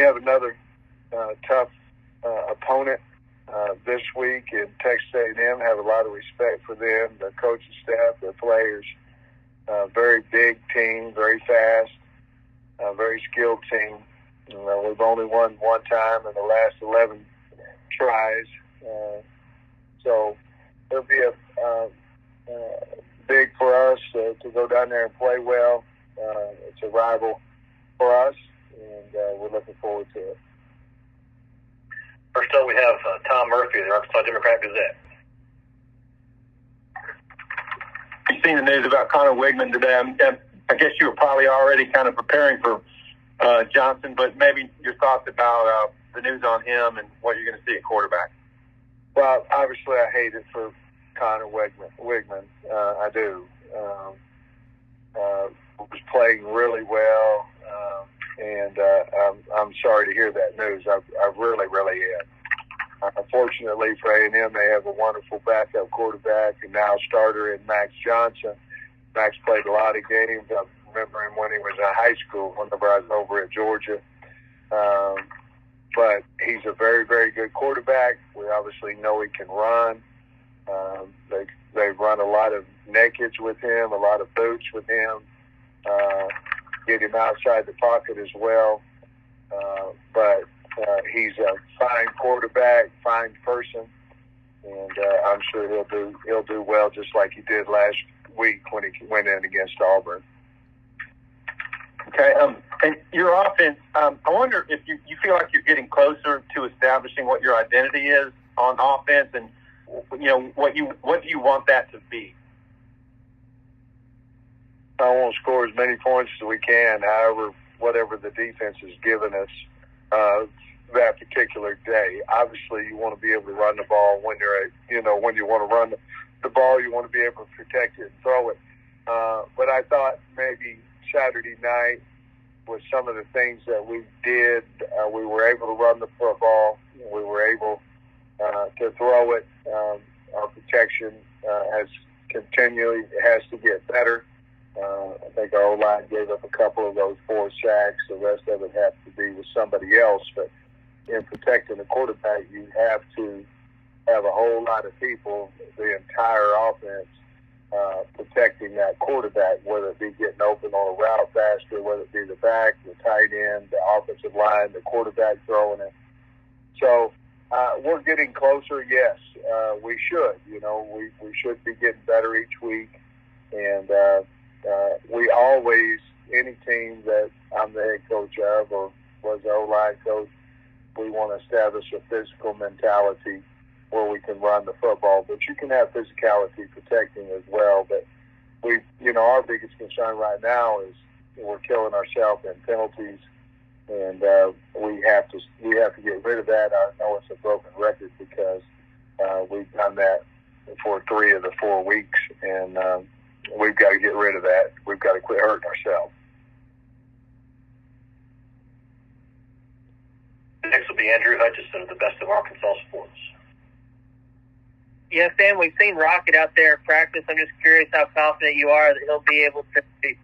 have another tough opponent this week in Texas A&M. Have a lot of respect for them, their coaching staff, their players. Very big team, very fast, very skilled team. We've only won one time in the last 11 tries. So it'll be a big for us to go down there and play well. It's a rival for us, and we're looking forward to it. First up, we have Tom Murphy, the Arkansas Democrat Gazette. You've seen the news about Connor Wigman today. I guess you were probably already kind of preparing for Johnson, but maybe your thoughts about the news on him and what you're going to see at quarterback. Well, obviously I hate it for Connor Wigman. I do. Was playing really well, and I'm sorry to hear that news. I really am. Fortunately for A&M, they have a wonderful backup quarterback and now starter in Max Johnson. Max played a lot of games. I remember him when he was in high school, whenever I was over at Georgia. But he's a very, very good quarterback. We obviously know he can run. They've run a lot of nakeds with him, a lot of boots with him. Get him outside the pocket as well. But he's a fine quarterback, fine person, and I'm sure he'll do well, just like he did last week when he went in against Auburn. Okay, and your offense, I wonder if you feel like you're getting closer to establishing what your identity is on offense, and what do you want that to be? I want to score as many points as we can. However, whatever the defense has given us that particular day. Obviously, you want to be able to run the ball when when you want to run the ball, you want to be able to protect it and throw it. But I thought maybe Saturday night with some of the things that we did, we were able to run the football. We were able to throw it. Our protection has to get better. I think our O-line gave up a couple of those 4 sacks. The rest of it has to be with somebody else. But in protecting the quarterback, you have to have a whole lot of people, the entire offense, protecting that quarterback, whether it be getting open on a route faster, whether it be the back, the tight end, the offensive line, the quarterback throwing it. So we're getting closer, yes. We should. We should be getting better each week. And we always, any team that I'm the head coach of or was the O-line coach, we want to establish a physical mentality where we can run the football. But you can have physicality protecting as well. But our biggest concern right now is we're killing ourselves in penalties, and we have to get rid of that. I know it's a broken record because we've done that for 3 of the 4 weeks, and we've got to get rid of that. We've got to quit hurting ourselves. Next will be Andrew Hutchison of the Best of Arkansas Sports. Yeah, Sam, we've seen Rocket out there at practice. I'm just curious how confident you are that he'll be able to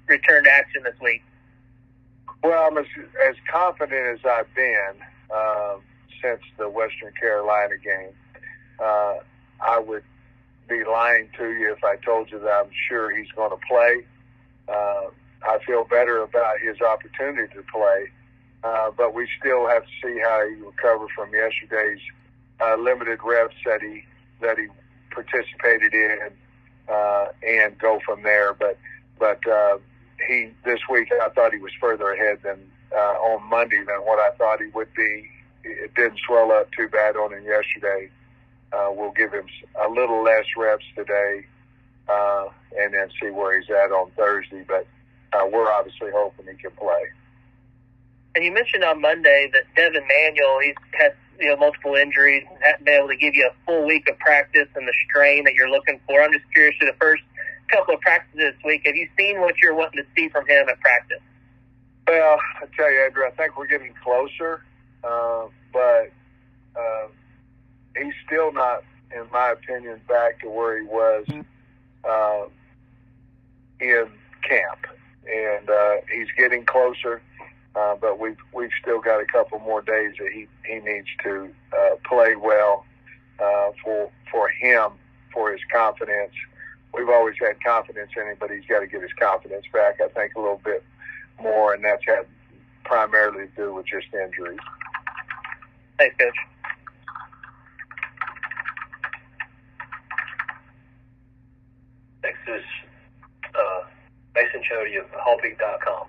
return to action this week. Well, I'm as confident as I've been since the Western Carolina game. I would be lying to you if I told you that I'm sure he's going to play. I feel better about his opportunity to play, but we still have to see how he recovers from yesterday's limited reps that he participated in, and go from there. But this week I thought he was further ahead than on Monday than what I thought he would be. It didn't swell up too bad on him yesterday. We'll give him a little less reps today, and then see where he's at on Thursday. But we're obviously hoping he can play. And you mentioned on Monday that Devin Manuel, he's had multiple injuries, hasn't been able to give you a full week of practice and the strain that you're looking for. I'm just curious, for the first couple of practices this week, have you seen what you're wanting to see from him at practice? Well, I tell you, Andrew, I think we're getting closer, but he's still not, in my opinion, back to where he was in camp. And he's getting closer. but we've still got a couple more days that he needs to play well for him, for his confidence. We've always had confidence in him, but he's got to get his confidence back, I think, a little bit more, and that's had primarily to do with just injuries. Thanks, Coach. Next is Mason Chody of HawgBeat.com.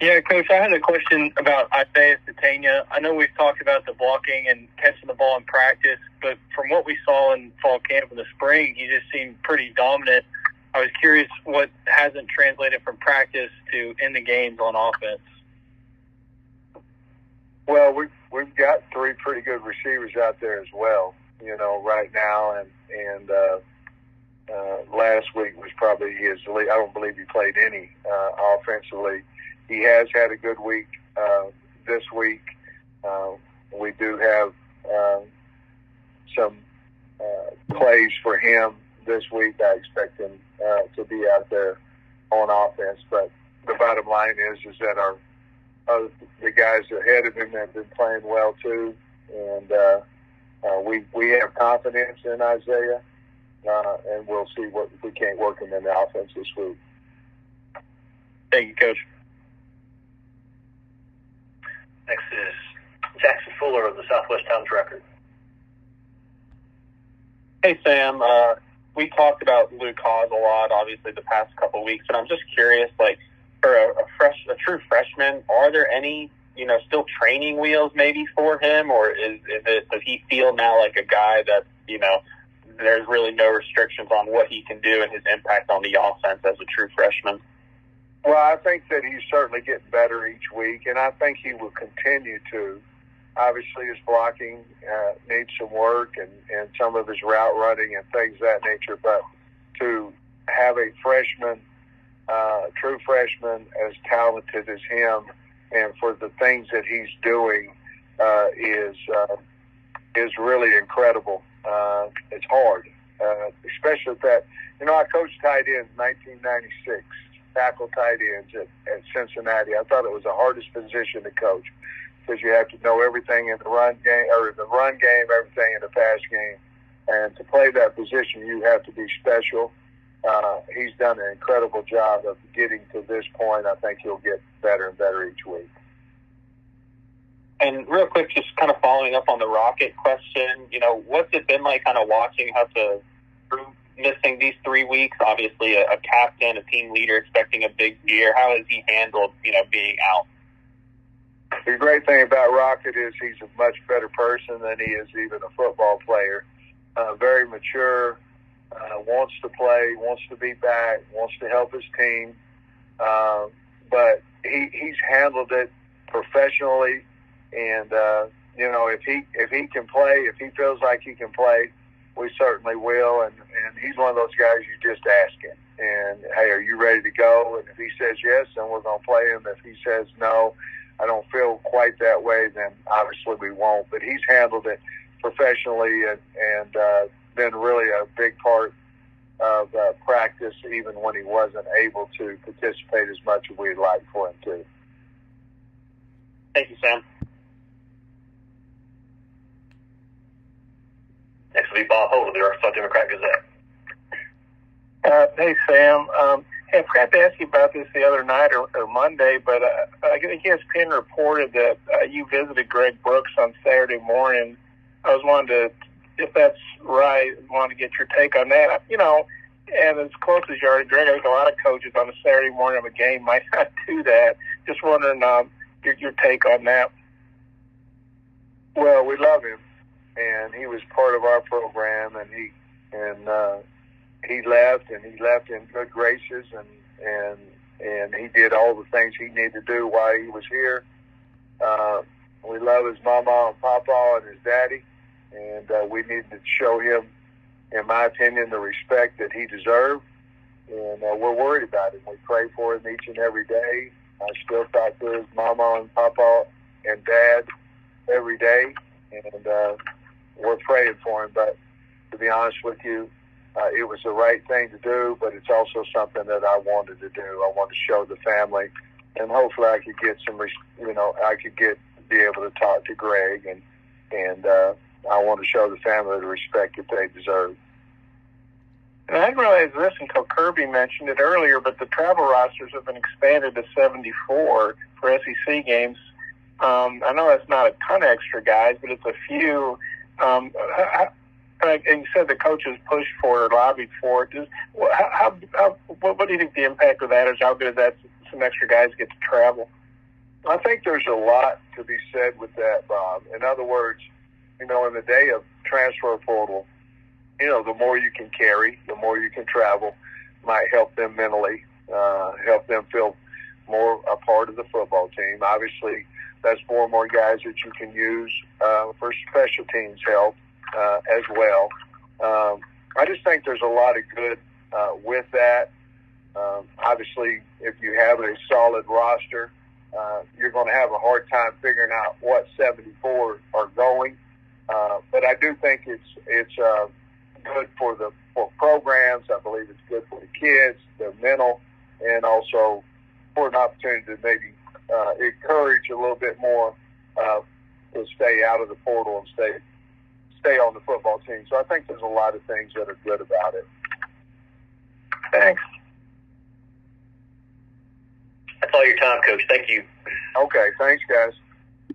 Yeah, Coach, I had a question about Isaiah Titania. I know we've talked about the blocking and catching the ball in practice, but from what we saw in fall camp in the spring, he just seemed pretty dominant. I was curious what hasn't translated from practice to in the games on offense. Well, we've got three pretty good receivers out there as well, right now, and last week was probably his lead. I don't believe he played any offensively. He has had a good week this week. We do have some plays for him this week. I expect him to be out there on offense. But the bottom line is that our the guys ahead of him have been playing well too, and we have confidence in Isaiah, and we'll see what if we can't work him in the offense this week. Thank you, Coach. Next is Jackson Fuller of the Southwest Times Record. Hey, Sam. We talked about Luke Haas a lot, obviously, the past couple of weeks, but I'm just curious, for a true freshman, are there any, still training wheels maybe for him, or does he feel now like a guy that, there's really no restrictions on what he can do and his impact on the offense as a true freshman? Well, I think that he's certainly getting better each week, and I think he will continue to. Obviously, his blocking needs some work and some of his route running and things of that nature, but to have a freshman, true freshman as talented as him, and for the things that he's doing is really incredible. It's hard, especially with that. I coached tight ends in 1996, tackle tight ends at Cincinnati. I thought it was the hardest position to coach because you have to know everything in the run game, everything in the pass game. And to play that position, you have to be special. He's done an incredible job of getting to this point. I think he'll get better and better each week. And real quick, just kind of following up on the Rocket question, what's it been like kind of watching how to missing these 3 weeks? Obviously, a captain, a team leader, expecting a big year. How has he handled, being out? The great thing about Rocket is he's a much better person than he is even a football player. Very mature, wants to play, wants to be back, wants to help his team. But he's handled it professionally. And, if he can play, if he feels like he can play, we certainly will. And he's one of those guys you just ask him. And, hey, are you ready to go? And if he says yes, then we're going to play him. If he says no, I don't feel quite that way, then obviously we won't. But he's handled it professionally and been really a big part of practice, even when he wasn't able to participate as much as we'd like for him to. Thank you, Sam. Next will be Bob Holt of the Arkansas Democrat-Gazette. Hey, Sam. I forgot to ask you about this the other night or Monday, but I think ESPN reported that you visited Greg Brooks on Saturday morning. I was wanting to, if that's right, wanted to get your take on that. And as close as you are to Greg, I think a lot of coaches on a Saturday morning of a game might not do that. Just wondering your take on that. Well, we love him, and he was part of our program, and he left in good graces, and he did all the things he needed to do while he was here. We love his mama and papa and his daddy, and we needed to show him, in my opinion, the respect that he deserved. And we're worried about him. We pray for him each and every day. I still talk to his mama and papa and dad every day, and we're praying for him. But to be honest with you, it was the right thing to do, but it's also something that I wanted to do. I wanted to show the family and hopefully I could get be able to talk to Greg, and I want to show the family the respect that they deserve. And I didn't realize this until Kirby mentioned it earlier, but the travel rosters have been expanded to 74 for SEC games. I know that's not a ton of extra guys, but it's a few. And you said the coaches pushed for it, lobbied for it. What do you think the impact of that is? How good is that some extra guys get to travel? I think there's a lot to be said with that, Bob. In other words, in the day of transfer portal, the more you can carry, the more you can travel, might help them mentally, help them feel more a part of the football team. Obviously, that's 4 more guys that you can use for special teams help as well. I just think there's a lot of good with that. Obviously, if you have a solid roster, you're going to have a hard time figuring out what 74 are going. But I do think it's good for programs. I believe it's good for the kids, their mental, and also for an opportunity to maybe encourage a little bit more to stay out of the portal and stay on the football team. So I think there's a lot of things that are good about it. Thanks. That's all your time, Coach. Thank you. Okay, thanks, guys.